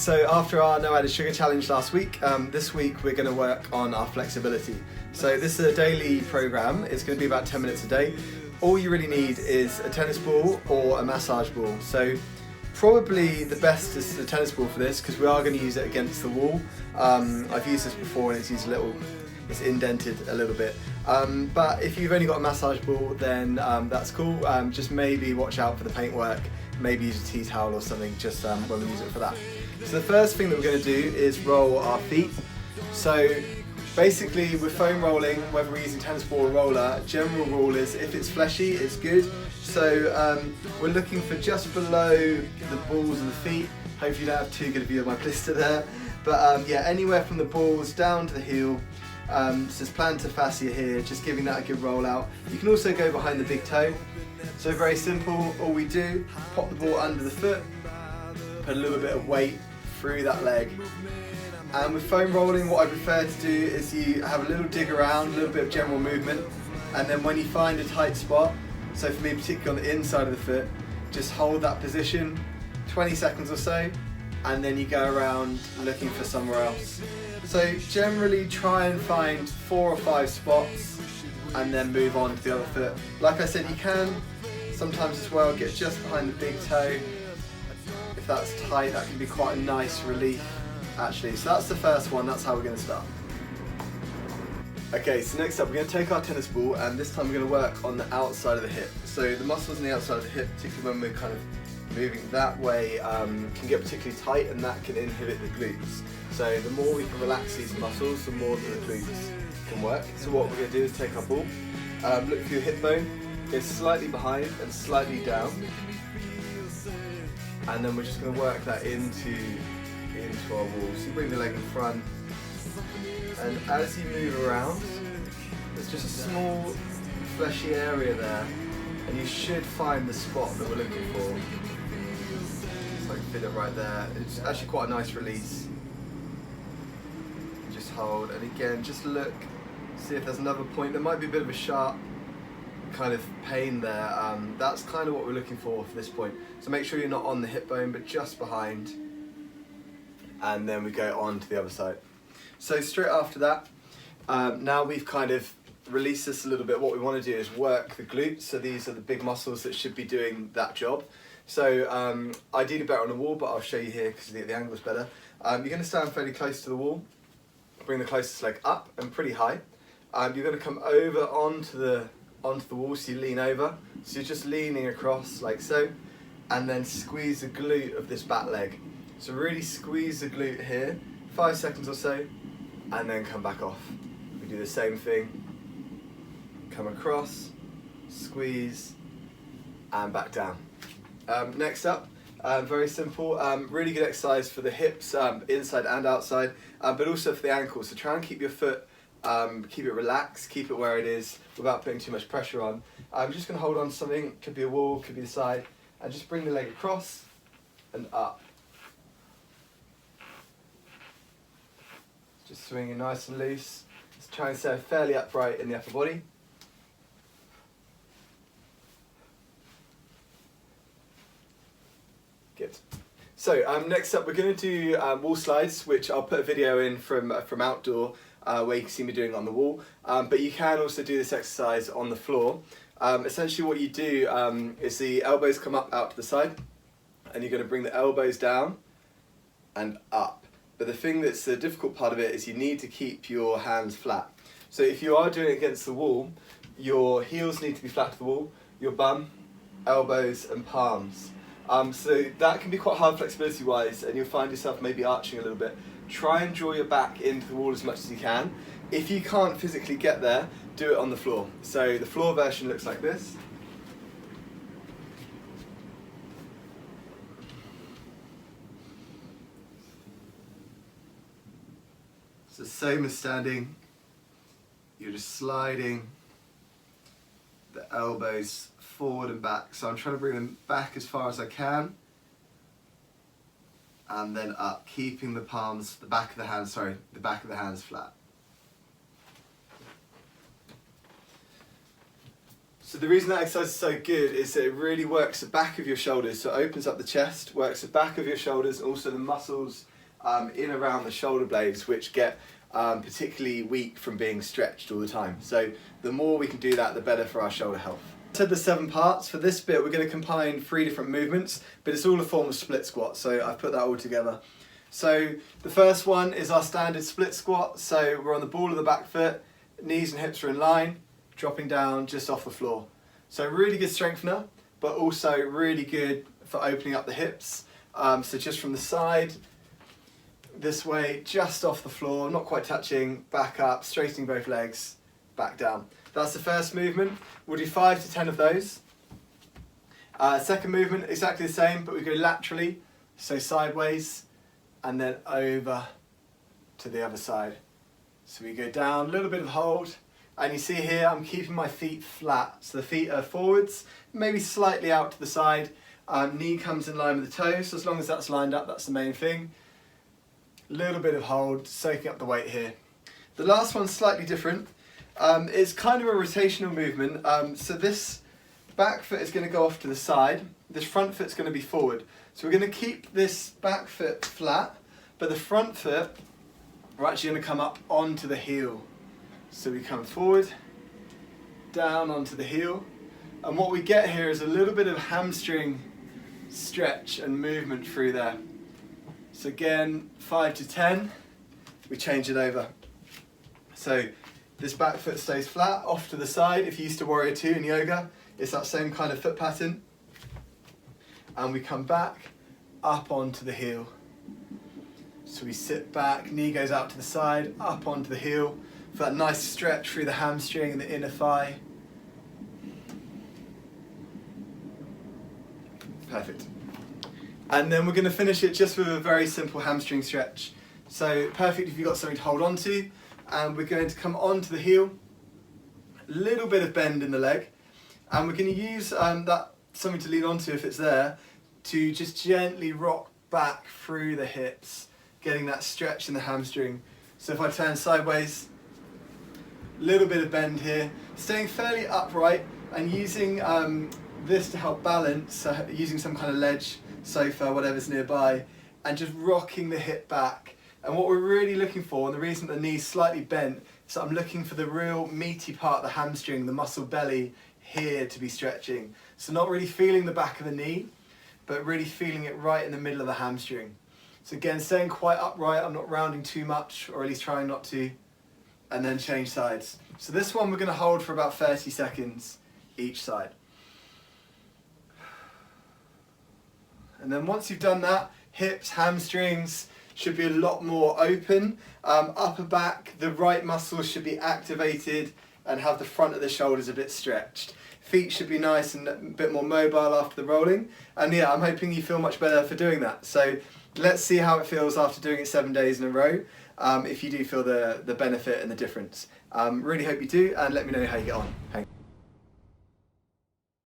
so after our no added sugar challenge last week, this week we're going to work on our flexibility. So this is a daily program. It's going to be about 10 minutes a day. All you really need is a tennis ball or a massage ball. So probably the best is the tennis ball for this, because we are going to use it against the wall. I've used this before and it's indented a little bit. But if you've only got a massage ball, then that's cool. Just maybe watch out for the paintwork. Maybe use a tea towel or something just when we use it for that. So the first thing that we're going to do is roll our feet. So basically with foam rolling, whether we're using tennis ball or roller, general rule is if it's fleshy, it's good. So we're looking for just below the balls of the feet. Hopefully you don't have too good a view of my blister there. But yeah, anywhere from the balls down to the heel. So it's plantar fascia here, just giving that a good roll out. You can also go behind the big toe. So very simple, all we do, pop the ball under the foot, put a little bit of weight through that leg. And with foam rolling, what I prefer to do is you have a little dig around, a little bit of general movement, and then when you find a tight spot, so for me particularly on the inside of the foot, just hold that position 20 seconds or so, and then you go around looking for somewhere else. So generally try and find 4 or 5 spots and then move on to the other foot. Like I said, you can sometimes as well get just behind the big toe. If that's tight, that can be quite a nice relief actually. So that's the first one, that's how we're going to start. Okay, so next up we're going to take our tennis ball, and this time we're going to work on the outside of the hip. So the muscles on the outside of the hip, particularly when we're kind of moving that way, can get particularly tight, and that can inhibit the glutes. So the more we can relax these muscles, the more the glutes can work. So what we're going to do is take our ball, look for your hip bone, go slightly behind and slightly down, and then we're just going to work that into our wall. So you bring the leg in front, and as you move around, there's just a small fleshy area there, and you should find the spot that we're looking for. So I can fit it right there. It's actually quite a nice release. Just hold, and again, just look, see if there's another point. There might be a bit of a sharp kind of pain there. That's kind of what we're looking for this point. So make sure you're not on the hip bone, but just behind. And then we go on to the other side. So straight after that, now we've kind of released this a little bit, what we want to do is work the glutes. So these are the big muscles that should be doing that job. So ideally better on the wall, but I'll show you here because the angle is better. You're going to stand fairly close to the wall, bring the closest leg up and pretty high. You're going to come over onto the wall, so you lean over. So you're just leaning across like so, and then squeeze the glute of this back leg. So really squeeze the glute here, 5 seconds or so, and then come back off. We do the same thing. Come across, squeeze, and back down. Next up, very simple, really good exercise for the hips, inside and outside, but also for the ankles. So try and keep your foot, keep it relaxed, keep it where it is without putting too much pressure on. I'm just going to hold on to something, could be a wall, could be the side, and just bring the leg across and up. Just swinging nice and loose. Let's try and stay fairly upright in the upper body. Good. So next up we're going to do wall slides, which I'll put a video in from outdoor where you can see me doing it on the wall. But you can also do this exercise on the floor. Essentially what you do is the elbows come up out to the side, and you're going to bring the elbows down and up. But the thing that's the difficult part of it is you need to keep your hands flat. So if you are doing it against the wall, your heels need to be flat to the wall, your bum, elbows and palms. So that can be quite hard flexibility wise, and you'll find yourself maybe arching a little bit. Try and draw your back into the wall as much as you can. If you can't physically get there, do it on the floor. So the floor version looks like this. So same as standing, you're just sliding the elbows forward and back. So I'm trying to bring them back as far as I can, and then up, keeping the palms, the back of the hands flat. So the reason that exercise is so good is that it really works the back of your shoulders. So it opens up the chest, works the back of your shoulders, also the muscles in around the shoulder blades, which get particularly weak from being stretched all the time. So the more we can do that, the better for our shoulder health. I said there's 7 parts. For this bit, we're going to combine 3 different movements, but it's all a form of split squat, so I've put that all together. So the first one is our standard split squat. So we're on the ball of the back foot, knees and hips are in line, dropping down just off the floor. So really good strengthener, but also really good for opening up the hips. So just from the side, this way, just off the floor, not quite touching, back up, straightening both legs, back down. That's the first movement. We'll do 5 to 10 of those. Second movement, exactly the same, but we go laterally, so sideways, and then over to the other side. So we go down, a little bit of hold, and you see here I'm keeping my feet flat. So the feet are forwards, maybe slightly out to the side. Knee comes in line with the toe, so as long as that's lined up, that's the main thing. Little bit of hold, soaking up the weight here. The last one's slightly different. It's kind of a rotational movement. So this back foot is going to go off to the side. This front foot's going to be forward. So we're going to keep this back foot flat, but the front foot, we're actually going to come up onto the heel. So we come forward, down onto the heel. And what we get here is a little bit of hamstring stretch and movement through there. So again, 5 to 10, we change it over. So this back foot stays flat, off to the side. If you used to Warrior 2 in yoga, it's that same kind of foot pattern. And we come back, up onto the heel. So we sit back, knee goes out to the side, up onto the heel, for that nice stretch through the hamstring and the inner thigh. Perfect. And then we're going to finish it just with a very simple hamstring stretch. So perfect if you've got something to hold on to. And we're going to come onto the heel, a little bit of bend in the leg. And we're going to use that something to lean onto if it's there, to just gently rock back through the hips, getting that stretch in the hamstring. So if I turn sideways, a little bit of bend here, staying fairly upright and using this to help balance, so using some kind of ledge, sofa, whatever's nearby, and just rocking the hip back. And what we're really looking for, and the reason the knee's slightly bent, is that I'm looking for the real meaty part of the hamstring, the muscle belly here to be stretching. So not really feeling the back of the knee, but really feeling it right in the middle of the hamstring. So again, staying quite upright, I'm not rounding too much, or at least trying not to, and then change sides. So this one we're going to hold for about 30 seconds each side. And then once you've done that, hips, hamstrings should be a lot more open. Upper back, the right muscles should be activated and have the front of the shoulders a bit stretched. Feet should be nice and a bit more mobile after the rolling. And yeah, I'm hoping you feel much better for doing that. So let's see how it feels after doing it 7 days in a row, if you do feel the benefit and the difference. Really hope you do, and let me know how you get on. Thanks.